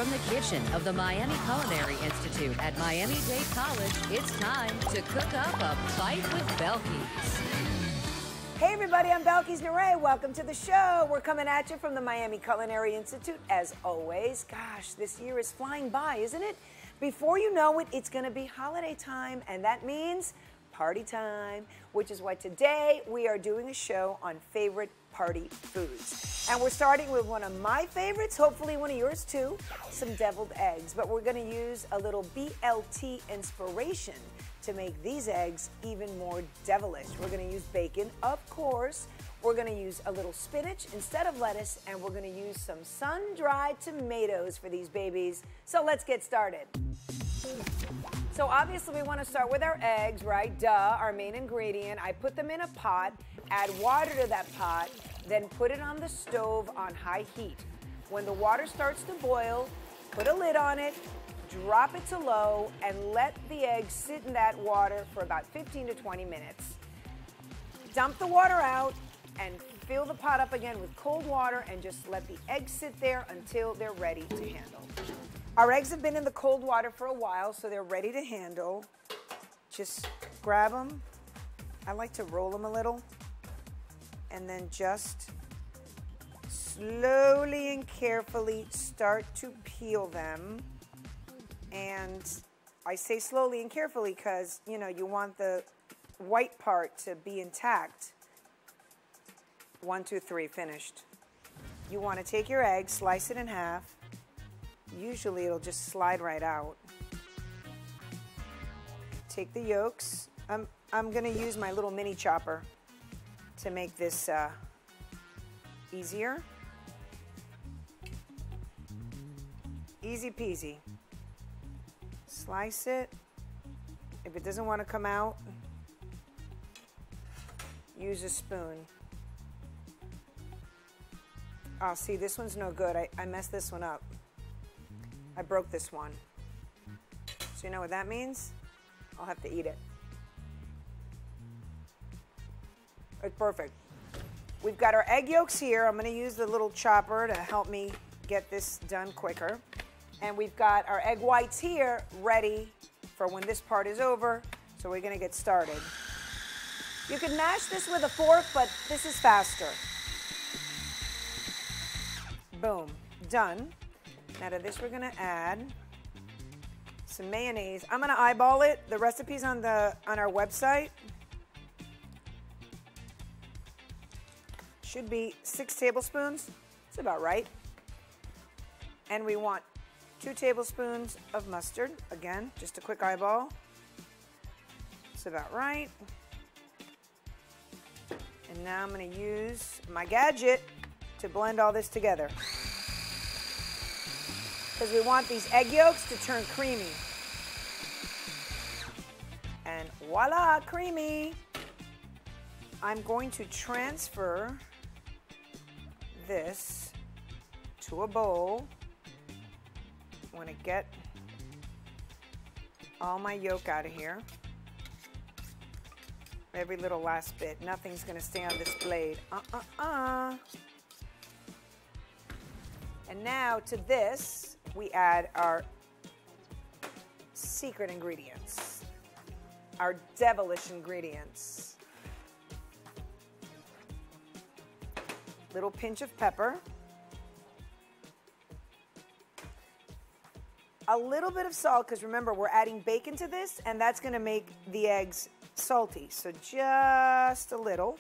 From the kitchen of the Miami Culinary Institute at Miami-Dade College, it's time to cook up a bite with Belkys. Hey everybody, I'm Belkys. Welcome to the show. We're coming at you from the Miami Culinary Institute as always. Gosh, this year is flying by, isn't it? Before you know it, it's going to be holiday time, and that means party time, which is why today we are doing a show on favorite party foods. And we're starting with one of my favorites, hopefully one of yours too, some deviled eggs. But we're going to use a little BLT inspiration to make these eggs even more devilish. We're going to use bacon, of course. We're going to use a little spinach instead of lettuce, and we're going to use some sun-dried tomatoes for these babies. So let's get started. So obviously we want to start with our eggs, right? Duh, our main ingredient. I put them in a pot, add water to that pot, then put it on the stove on high heat. When the water starts to boil, put a lid on it, drop it to low, and let the eggs sit in that water for about 15 to 20 minutes. Dump the water out and fill the pot up again with cold water and just let the eggs sit there until they're ready to handle. Our eggs have been in the cold water for a while, so they're ready to handle. Just grab them. I like to roll them a little. And then just slowly and carefully start to peel them. And I say slowly and carefully because, you know, you want the white part to be intact. 1, 2, 3, finished. You want to take your egg, slice it in half. Usually it'll just slide right out. Take the yolks. I'm going to use my little mini chopper to make this easier. Easy peasy. Slice it. If it doesn't want to come out, use a spoon. Oh, see, this one's no good. I messed this one up. I broke this one. So you know what that means? I'll have to eat it. It's perfect. We've got our egg yolks here. I'm going to use the little chopper to help me get this done quicker. And we've got our egg whites here ready for when this part is over. So we're going to get started. You can mash this with a fork, but this is faster. Boom. Done. Now to this we're going to add some mayonnaise. I'm going to eyeball it. The recipe's on our website. Should be 6 tablespoons. It's about right. And we want 2 tablespoons of mustard. Again, just a quick eyeball. It's about right. And now I'm going to use my gadget to blend all this together. Because we want these egg yolks to turn creamy. And voila, creamy. I'm going to transfer this to a bowl. I want to get all my yolk out of here. Every little last bit. Nothing's going to stay on this blade. And now to this, we add our secret ingredients, our devilish ingredients. Little pinch of pepper. A little bit of salt, because remember, we're adding bacon to this, and that's going to make the eggs salty. So just a little.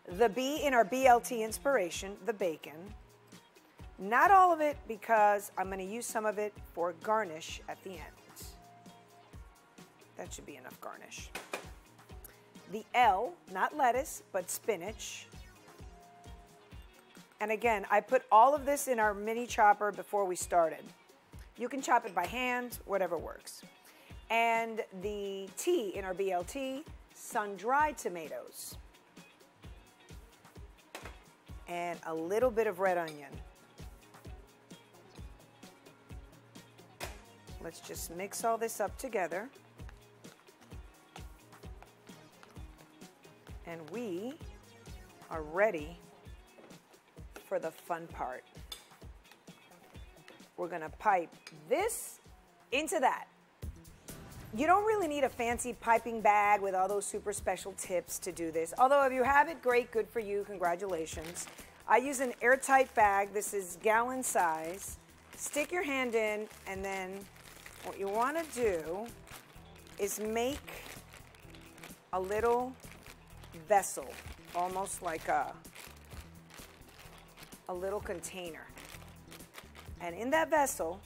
The B in our BLT inspiration, the bacon. Not all of it, because I'm going to use some of it for garnish at the end. That should be enough garnish. The L, not lettuce, but spinach. And again, I put all of this in our mini chopper before we started. You can chop it by hand, whatever works. And the T in our BLT, sun-dried tomatoes. And a little bit of red onion. Let's just mix all this up together. And we are ready for the fun part. We're gonna pipe this into that. You don't really need a fancy piping bag with all those super special tips to do this. Although if you have it, great, good for you, congratulations. I use an airtight bag. This is gallon size. Stick your hand in, and then what you wanna do is make a little vessel, almost like a little container. And in that vessel,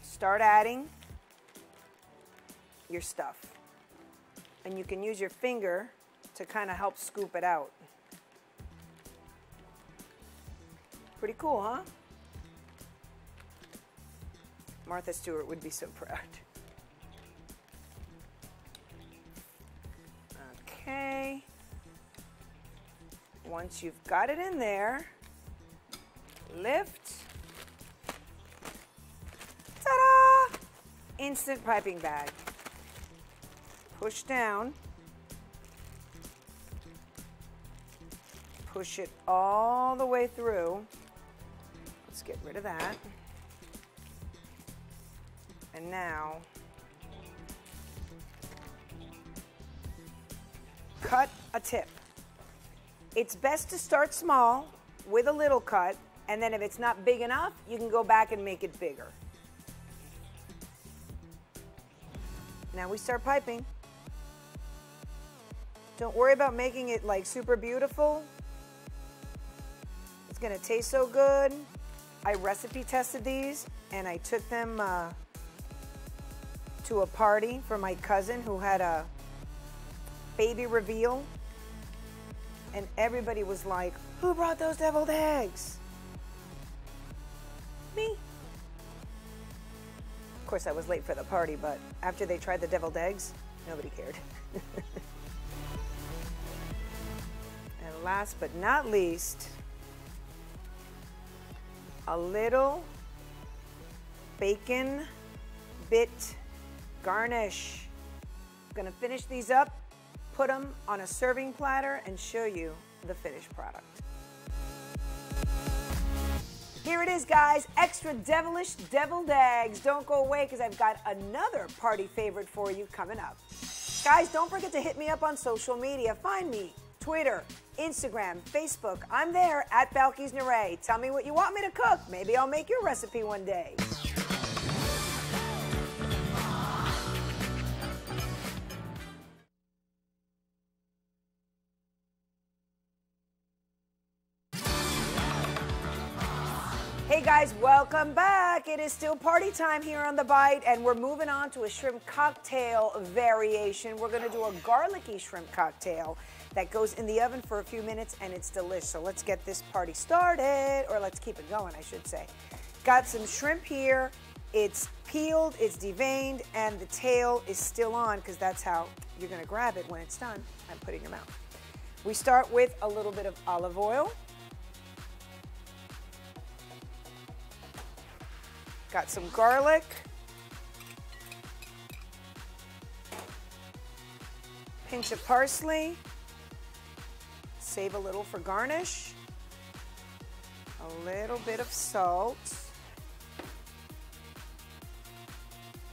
start adding your stuff. And you can use your finger to kind of help scoop it out. Pretty cool, huh? Martha Stewart would be so proud. Okay. Once you've got it in there, lift. Ta-da! Instant piping bag. Push down. Push it all the way through. Let's get rid of that. And now, cut a tip. It's best to start small with a little cut, and then if it's not big enough, you can go back and make it bigger. Now we start piping. Don't worry about making it like super beautiful. It's gonna taste so good. I recipe tested these and I took them to a party for my cousin who had a baby reveal. And everybody was like, who brought those deviled eggs? Me. Of course, I was late for the party, but after they tried the deviled eggs, nobody cared. And last but not least, a little bacon bit garnish. I'm gonna finish these up, put them on a serving platter, and show you the finished product. Here it is, guys, extra devilish deviled eggs. Don't go away because I've got another party favorite for you coming up. Guys, don't forget to hit me up on social media. Find me, Twitter, Instagram, Facebook. I'm there at Belkys Nere. Tell me what you want me to cook. Maybe I'll make your recipe one day. Hey guys, welcome back. It is still party time here on The Bite, and we're moving on to a shrimp cocktail variation. We're gonna do a garlicky shrimp cocktail that goes in the oven for a few minutes, and it's delicious. So let's get this party started, or let's keep it going, I should say. Got some shrimp here. It's peeled, it's deveined, and the tail is still on because that's how you're gonna grab it when it's done and put it in your mouth. We start with a little bit of olive oil. Got some garlic. Pinch of parsley. Save a little for garnish. A little bit of salt.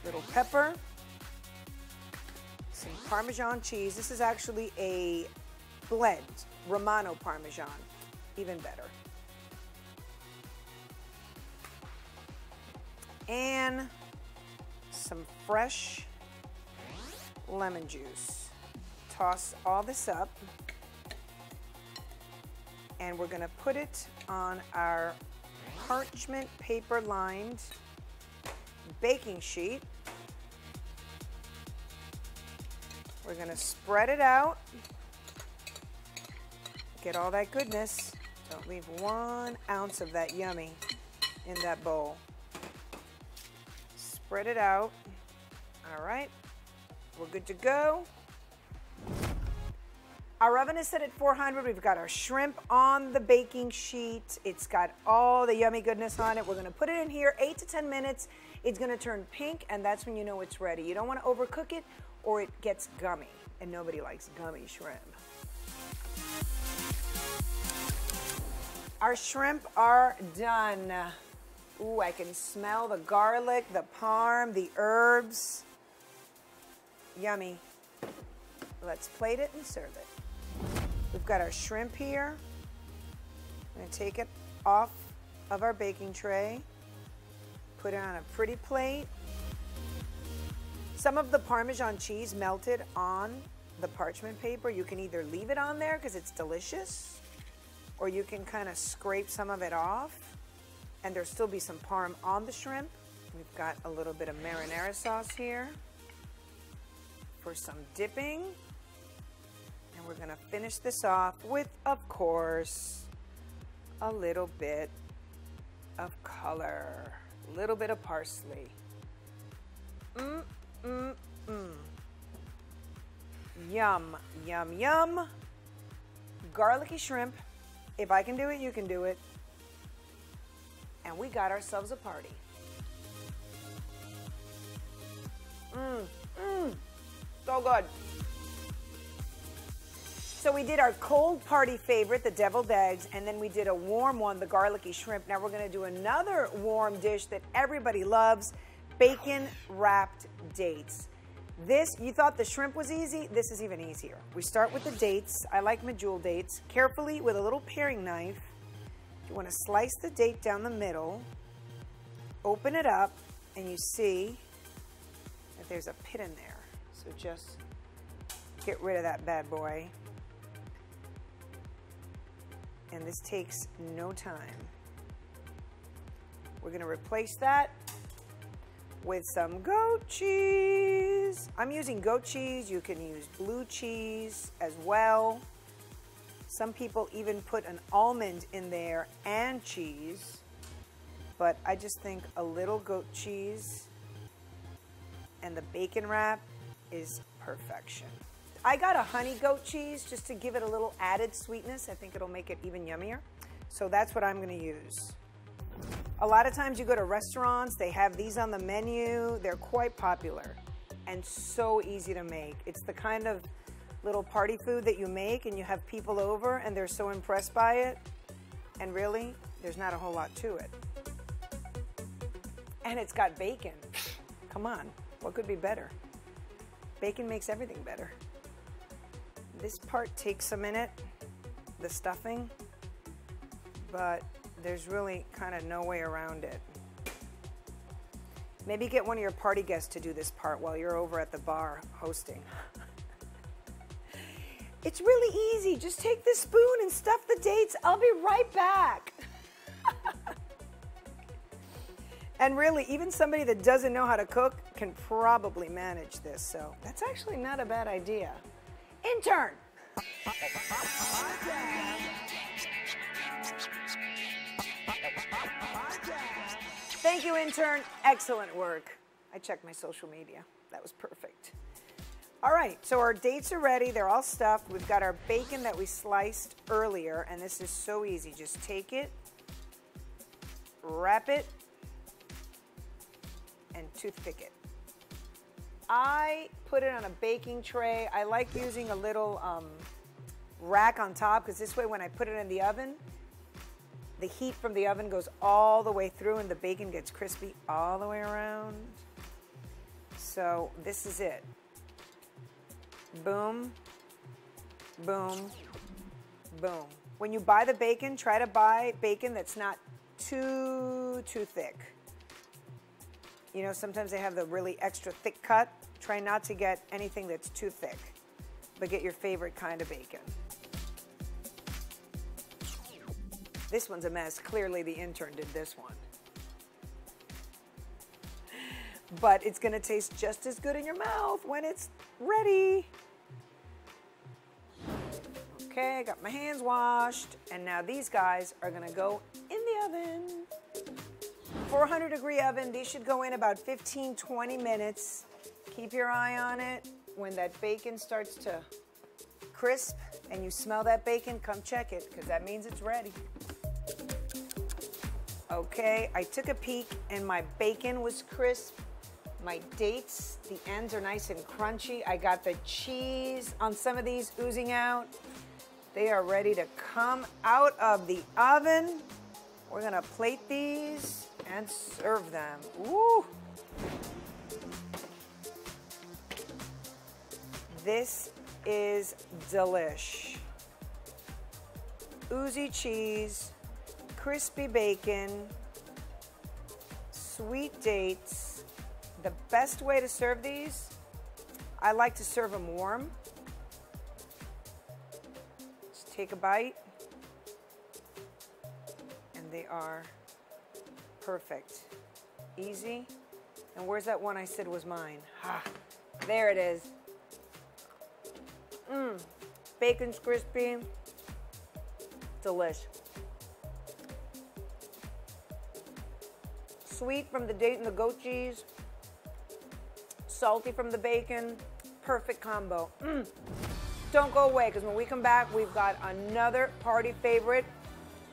Little pepper. Some Parmesan cheese. This is actually a blend, Romano Parmesan, even better. And some fresh lemon juice. Toss all this up, and we're gonna put it on our parchment paper lined baking sheet. We're gonna spread it out, get all that goodness. Don't leave 1 ounce of that yummy in that bowl. Spread it out. All right, we're good to go. Our oven is set at 400. We've got our shrimp on the baking sheet. It's got all the yummy goodness on it. We're gonna put it in here 8 to 10 minutes. It's gonna turn pink, and that's when you know it's ready. You don't wanna overcook it or it gets gummy, and nobody likes gummy shrimp. Our shrimp are done. Ooh, I can smell the garlic, the parm, the herbs. Yummy. Let's plate it and serve it. We've got our shrimp here. I'm going to take it off of our baking tray, put it on a pretty plate. Some of the Parmesan cheese melted on the parchment paper. You can either leave it on there because it's delicious, or you can kind of scrape some of it off and there'll still be some parm on the shrimp. We've got a little bit of marinara sauce here for some dipping. And we're gonna finish this off with, of course, a little bit of color, a little bit of parsley. Yum, yum, yum. Garlicky shrimp. If I can do it, you can do it. And we got ourselves a party. So good. So we did our cold party favorite, the deviled eggs, and then we did a warm one, the garlicky shrimp. Now we're gonna do another warm dish that everybody loves, bacon wrapped dates. This, you thought the shrimp was easy, this is even easier. We start with the dates. I like medjool dates. Carefully, with a little paring knife, you wanna slice the date down the middle, open it up, and you see that there's a pit in there. So just get rid of that bad boy. And this takes no time. We're gonna replace that with some goat cheese. I'm using goat cheese. You can use blue cheese as well. Some people even put an almond in there and cheese, but I just think a little goat cheese and the bacon wrap is perfection. I got a honey goat cheese just to give it a little added sweetness. I think it'll make it even yummier. So that's what I'm gonna use. A lot of times you go to restaurants, they have these on the menu. They're quite popular and so easy to make. It's the kind of little party food that you make and you have people over and they're so impressed by it. And really, there's not a whole lot to it. And it's got bacon. Come on, what could be better? Bacon makes everything better. This part takes a minute, the stuffing, but there's really kind of no way around it. Maybe get one of your party guests to do this part while you're over at the bar hosting. It's really easy. Just take the spoon and stuff the dates. I'll be right back. And really, even somebody that doesn't know how to cook can probably manage this. So that's actually not a bad idea. Intern. Thank you, intern. Excellent work. I checked my social media. That was perfect. All right, so our dates are ready. They're all stuffed. We've got our bacon that we sliced earlier, and this is so easy. Just take it, wrap it, and toothpick it. I put it on a baking tray. I like using a little rack on top because this way when I put it in the oven, the heat from the oven goes all the way through and the bacon gets crispy all the way around. So this is it. Boom, boom, boom. When you buy the bacon, try to buy bacon that's not too thick. You know, sometimes they have the really extra thick cut. Try not to get anything that's too thick, but get your favorite kind of bacon. This one's a mess. Clearly the intern did this one. But it's gonna taste just as good in your mouth when it's ready. Okay, I got my hands washed, and now these guys are gonna go in the oven. 400-degree oven. These should go in about 15-20 minutes. Keep your eye on it. When that bacon starts to crisp and you smell that bacon, come check it, because that means it's ready. Okay, I took a peek and my bacon was crisp. My dates, the ends are nice and crunchy. I got the cheese on some of these oozing out. They are ready to come out of the oven. We're gonna plate these and serve them. Woo! This is delish. Oozy cheese, crispy bacon, sweet dates. The best way to serve these, I like to serve them warm. Just take a bite, and they are perfect. Easy. And where's that one I said was mine? Ah, there it is. Bacon's crispy. Delish. Sweet from the date and the goat cheese. Salty from the bacon. Perfect combo. Don't go away, because when we come back, we've got another party favorite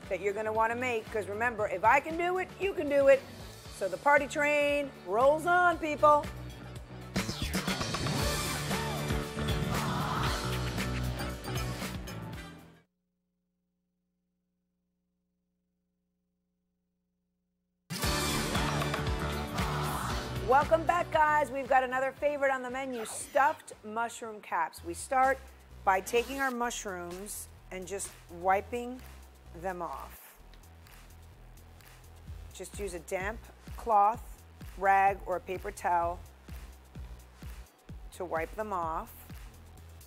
that you're going to want to make. Because remember, if I can do it, you can do it. So the party train rolls on, people. Welcome back, guys. We've got another favorite on the menu, stuffed mushroom caps. We start by taking our mushrooms and just wiping them off. Just use a damp cloth, rag, or a paper towel to wipe them off.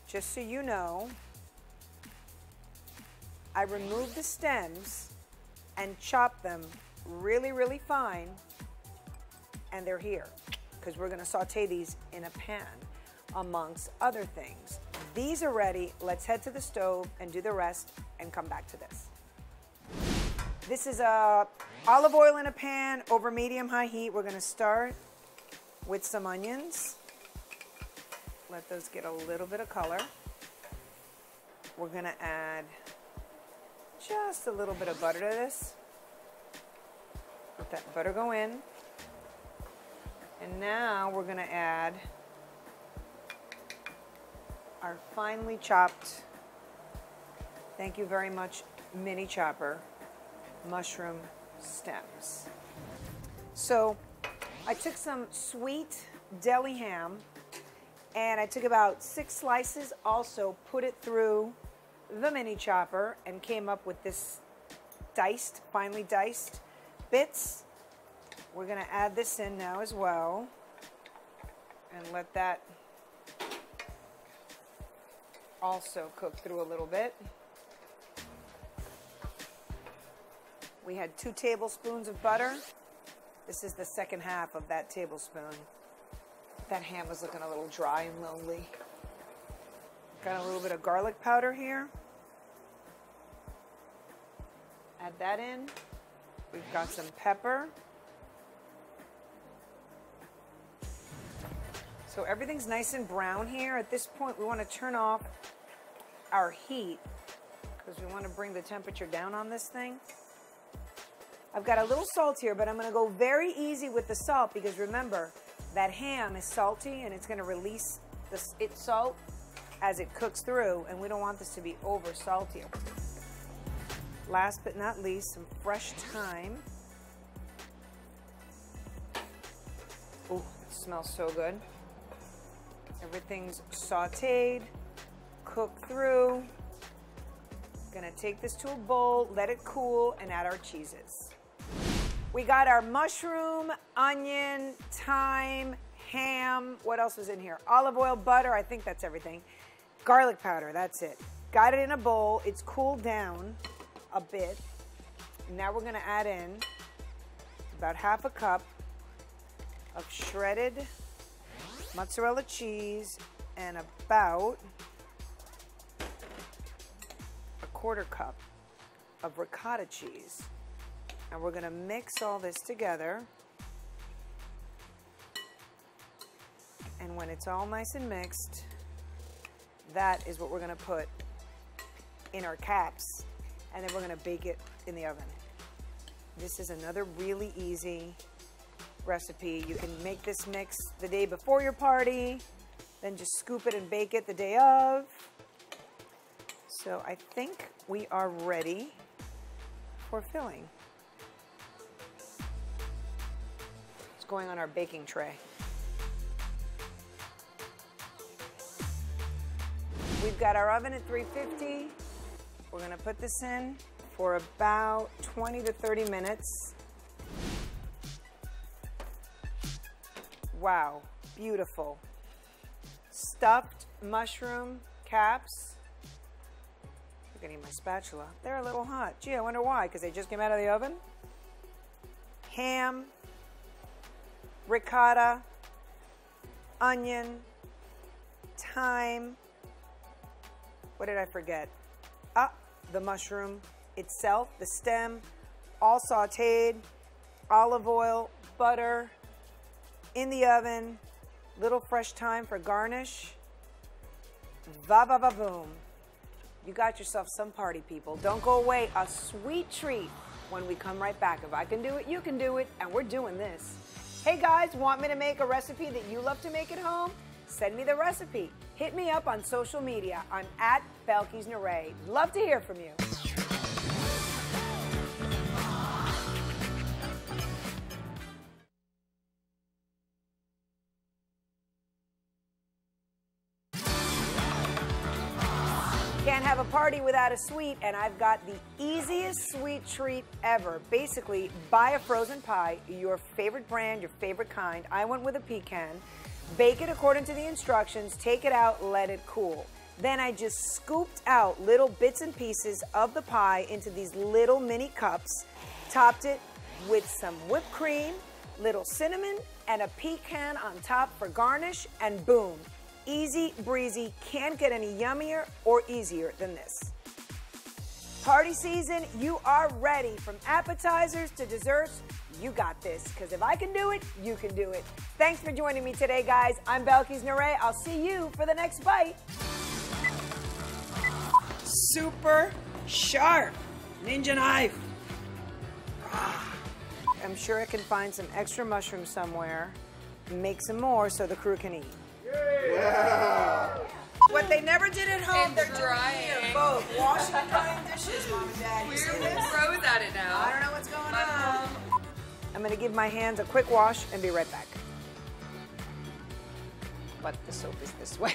Just so you know, I remove the stems and chop them really, really fine. And they're here because we're going to saute these in a pan amongst other things. These are ready. Let's head to the stove and do the rest and come back to this. This is olive oil in a pan over medium-high heat. We're going to start with some onions. Let those get a little bit of color. We're going to add just a little bit of butter to this. Let that butter go in. And now we're going to add our finely chopped, thank you very much, mini chopper, mushroom stems. So I took some sweet deli ham and I took about 6 slices, also put it through the mini chopper and came up with this diced, finely diced bits. We're going to add this in now as well and let that also cook through a little bit. We had 2 tablespoons of butter. This is the second half of that tablespoon. That ham was looking a little dry and lonely. Got a little bit of garlic powder here. Add that in. We've got some pepper. So everything's nice and brown here. At this point, we want to turn off our heat because we want to bring the temperature down on this thing. I've got a little salt here, but I'm going to go very easy with the salt because remember, that ham is salty and it's going to release its salt as it cooks through, and we don't want this to be over salty. Last but not least, some fresh thyme. Oh, it smells so good. Everything's sauteed, cooked through. Gonna take this to a bowl, let it cool, and add our cheeses. We got our mushroom, onion, thyme, ham. What else was in here? Olive oil, butter, I think that's everything. Garlic powder, that's it. Got it in a bowl. It's cooled down a bit. Now we're gonna add in about half a cup of shredded mozzarella cheese and about a quarter cup of ricotta cheese. And we're going to mix all this together. And when it's all nice and mixed, that is what we're going to put in our caps. And then we're going to bake it in the oven. This is another really easy recipe. You can make this mix the day before your party, then just scoop it and bake it the day of. So I think we are ready for filling. going on our baking tray. We've got our oven at 350. We're gonna put this in for about 20 to 30 minutes. Wow, beautiful. Stuffed mushroom caps. Look, I need my spatula. They're a little hot. Gee, I wonder why, because they just came out of the oven? Ham, ricotta, onion, thyme. What did I forget? The mushroom itself, the stem, all sauteed, olive oil, butter, in the oven, little fresh thyme for garnish. Va-va-va-boom. You got yourself some party, people. Don't go away. A sweet treat when we come right back. If I can do it, you can do it, and we're doing this. Hey guys, want me to make a recipe that you love to make at home? Send me the recipe. Hit me up on social media. I'm at Belkys Neray. Love to hear from you. Can't have a party without a sweet, and I've got the easiest sweet treat ever. Basically, buy a frozen pie, your favorite brand, your favorite kind. I went with a pecan. Bake it according to the instructions, take it out, let it cool. Then I just scooped out little bits and pieces of the pie into these little mini cups, topped it with some whipped cream, little cinnamon, and a pecan on top for garnish, and boom. Easy breezy, can't get any yummier or easier than this. Party season, you are ready. From appetizers to desserts, you got this. Because if I can do it, you can do it. Thanks for joining me today, guys. I'm Belkys Neray. I'll see you for the next bite. Super sharp ninja knife. I'm sure I can find some extra mushrooms somewhere and make some more so the crew can eat. Yeah. What they never did at home, they're drying here. Both washing and drying dishes, Mom and Dad. We're pros at it now. I don't know what's going on. I'm going to give my hands a quick wash and be right back. But the soap is this way.